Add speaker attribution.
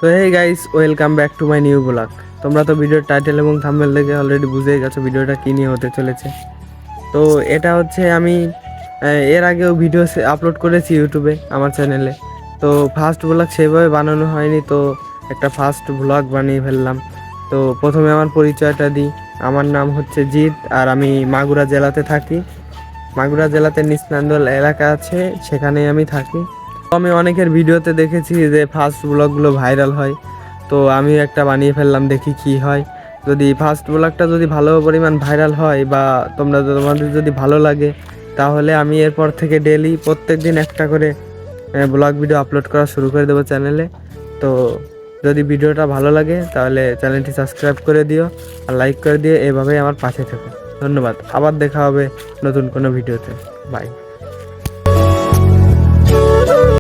Speaker 1: তো hey guys, welcome back to my new blog. তোমরা তো ভিডিওর টাইটেল এবং থাম্বনেল দেখে অলরেডি বুঝেই গেছো ভিডিওটা কী নিয়ে হতে চলেছে। তো এটা হচ্ছে আমি এর আগেও ভিডিও আপলোড করেছি ইউটিউবে আমার চ্যানেলে। তো ফার্স্ট ব্লগ সেভাবে বানানো হয়নি, তো একটা ফার্স্ট ব্লগ বানিয়ে ফেললাম। তো প্রথমে আমার পরিচয়টা দিই। আমার নাম হচ্ছে জিৎ, আর আমি মাগুরা জেলাতে থাকি। মাগুরা জেলাতে নিচনান্দল এলাকা আছে, সেখানেই আমি থাকি। তো আমি অনেকের ভিডিওতে দেখেছি যে ফার্স্ট ব্লগগুলো ভাইরাল হয়, তো আমি একটা বানিয়ে ফেললাম, দেখি কি হয়। যদি ফার্স্ট ব্লগটা যদি ভালো পরিমাণ ভাইরাল হয় বা তোমাদের যদি ভালো লাগে, তাহলে আমি এরপর থেকে ডেলি প্রত্যেক দিন একটা করে ব্লগ ভিডিও আপলোড করা শুরু করে দেবো চ্যানেলে। তো যদি ভিডিওটা ভালো লাগে তাহলে চ্যানেলটি সাবস্ক্রাইব করে দিও আর লাইক করে দিও, এভাবেই আমার পাশে থেকো। ধন্যবাদ, আবার দেখা হবে নতুন কোনো ভিডিওতে। বাই।